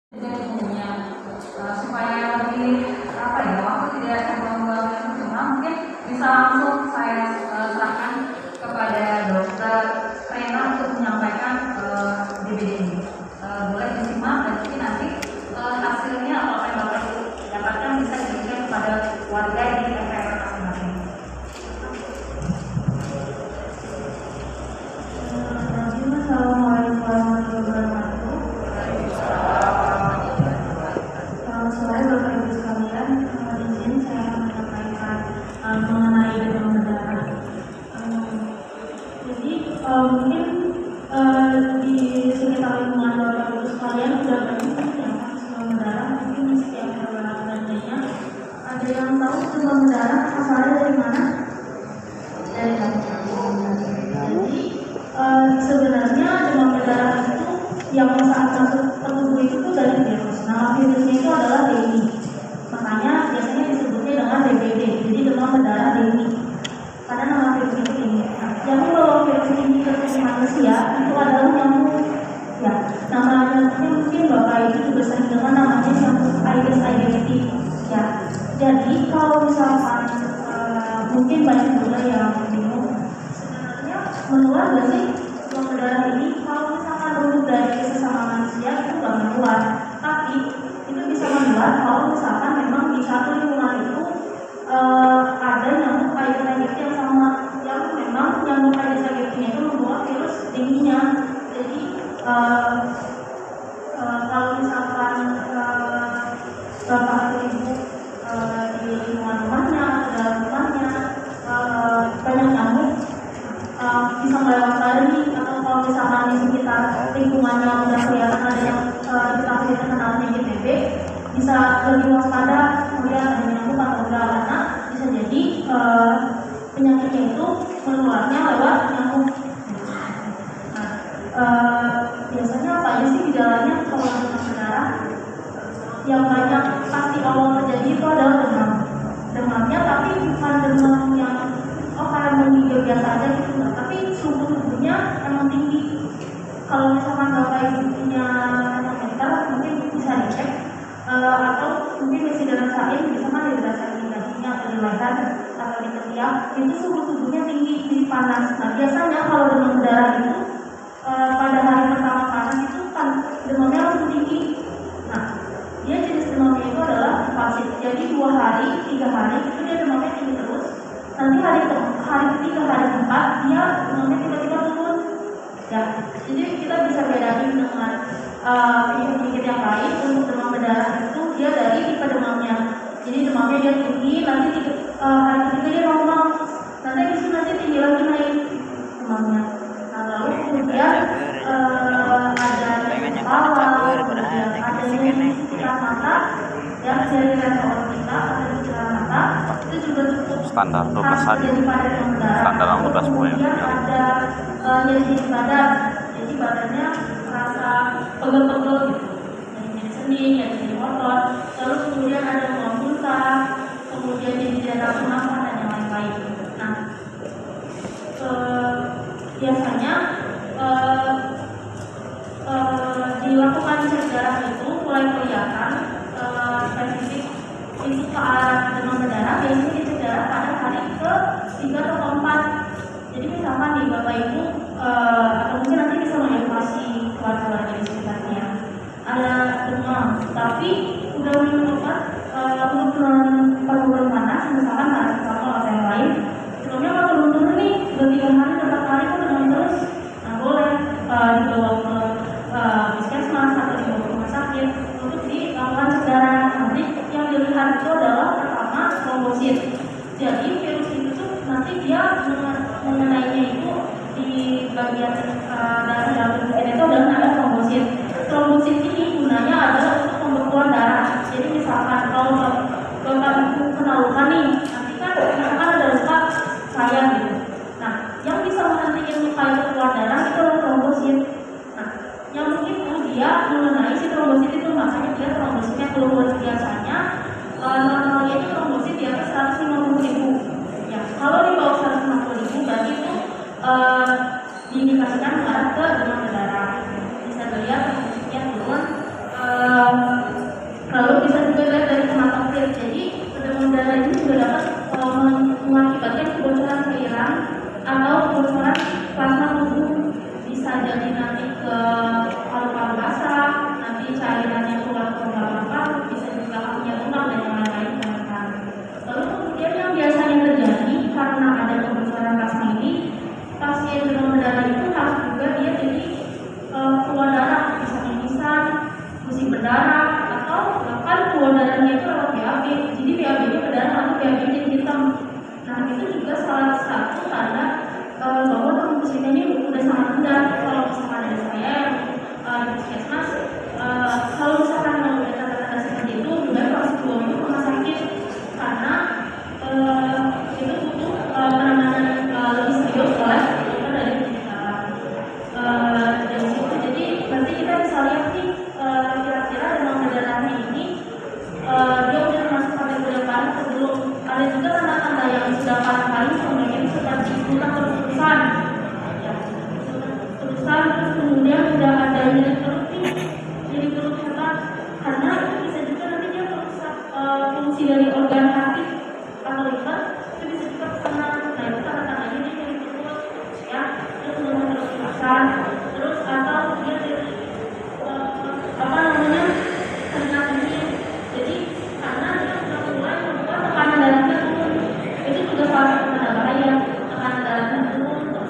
Jadi punya supaya lebih apa ya, waktu tidak membuang yang cuma mungkin bisa langsung saya serahkan kepada dokter Rena untuk menyampaikan DBD ini. Boleh disimak dan mungkin nanti hasilnya apa yang Bapak dapatkan bisa diberikan kepada warga di RPR masing-masing. Assalamualaikum warahmatullahi wabarakatuh. Selamat sore Bapak Ibu sekalian. Izin saya akan menyampaikan mengenai demam berdarah. Jadi mungkin di sekitar lingkungan Bapak Ibu sekalian sudah banyak yang demam berdarah. Mungkin setiap berbeda-bedanya. Ada yang tahu demam berdarah asalnya dari mana? Dari Jadi sebenarnya demam berdarah itu yang saat masuk ke tubuh itu dari virus. Nama virusnya itu adalah DBD. Makanya biasanya disebutnya dengan DBD. Jadi demam berdarah DBD. Karena nama virus itu ini. Yang membawa virus ini ke tubuh manusia itu adalah nyamuk. Ya, nama nyamuknya mungkin Bapak Ibu juga sering dengar namanya nyamuk Aedes aegypti. Ya, jadi kalau misalkan mungkin banyak juga yang bingung. Menular gak sih demam berdarah ini? Kalau misalkan dulu dari sesama manusia itu nggak menular, tapi itu bisa menular kalau misalkan memang di satu lingkungan itu ada nyamuk Aedes aegypti yang sama, yang memang nyamuk Aedes aegypti itu membawa virus dengue-nya. Jadi kalau misalkan Bapak atau Ibu di lingkungan rumahnya, dalam rumahnya banyak nyamuk, bisa melewat tadi, atau kalau misalkan di sekitar lingkungannya udah kelihatan ada yang kita terkenal DBD, bisa lebih waspada melihat ada nyamuk atau enggak, karena bisa jadi penyakitnya itu menularnya lewat nyamuk. Biasanya apa aja sih gejalanya kalau demam berdarah? Yang banyak pasti awal terjadi itu adalah demam. Demamnya tapi bukan demam yang kayak menggigil biasa aja gitu, tapi suhu tubuhnya emang tinggi. Kalau misalkan Bapak Ibu punya termometer mungkin bisa dicek, atau mungkin bisa dirasain, bisa kan dirasain di kakinya atau di leher atau di ketiak, itu suhu tubuhnya tinggi, jadi panas. Nah biasanya kalau demam berdarah itu pada hari pertama panas itu kan demamnya langsung tinggi. Nah dia jenis demamnya itu adalah fasit, jadi 2 hari, 3 hari itu dia demamnya tinggi terus. Nanti hari ketiga, hari keempat dia demamnya tiba-tiba turun. Ya, jadi kita bisa bedain dengan penyakit yang lain. Untuk demam berdarah itu dia dari tipe demamnya. Jadi demamnya dia tinggi, nanti hari ketiga dia normal. Nanti itu nanti tinggi lagi naik demamnya. Nah, lalu kemudian ada kepala, kemudian ada di sekitar mata, ya dari restoran kita ada di sekitar mata. Itu juga cukup standar 12 hari, standar 12 poin. Ada nyeri di badan, jadi badannya merasa pegel-pegel gitu, jadi sendi, jadi otot, terus kemudian ada mual muntah, kemudian jadi tidak nafsu makan dan yang lain-lain. Nah, biasanya dilakukan cek darah itu mulai kelihatan spesifik itu ke arah demam berdarah. Biasanya dicek darah pada hari ke-3 atau ke-4. Jadi misalkan nih Bapak Ibu atau mungkin nanti bisa mengedukasi keluarga di sekitarnya ada demam, tapi udah minum obat untuk penurunan panas, misalkan paracetamol atau yang lain, demamnya nggak turun-turun nih, udah 3 hari, 4 hari kok demam terus. Nah boleh dibawa ke puskesmas atau dibawa ke rumah sakit untuk dilakukan cek darah. Nanti yang dilihat itu adalah pertama trombosit. Jadi virus itu tuh nanti dia mengenainya itu di bagian darah dalam tubuh kita itu adalah ada trombosit. Trombosit ini gunanya adalah untuk pembekuan darah. Jadi misalkan kalau Bapak Ibu kena luka nih, nanti kan misalkan ada luka sayang gitu. Nah, yang bisa menghentikan luka itu keluar darah itu adalah trombosit. Nah, yang itu dia mengenai si trombosit itu, makanya dia trombositnya keluar. Biasanya normalnya itu trombosit di atas 150.000. Ya, kalau di bawah 150.000 berarti itu diindikasikan mengarah ke demam berdarah. Bisa dilihat trombositnya turun berdarah, atau bahkan keluar darahnya itu lewat BAB, jadi BAB-nya berdarah atau BAB-nya jadi hitam. Nah itu juga salah satu tanda bahwa trombositnya ini udah sangat rendah. Kalau misalkan ada saya yang di puskesmas, kalau misalkan mau ada tanda-tanda seperti itu, juga harus dibawa ke rumah sakit karena itu butuh penanganan lebih serius oleh dokter dari dari situ. Jadi nanti kita bisa lihat nih kira-kira demam berdarahnya ini dia udah masuk kategori yang parah atau belum. Ada juga tanda-tanda yang sudah parah kali, contohnya seperti ikutan terus-terusan, terus kemudian sudah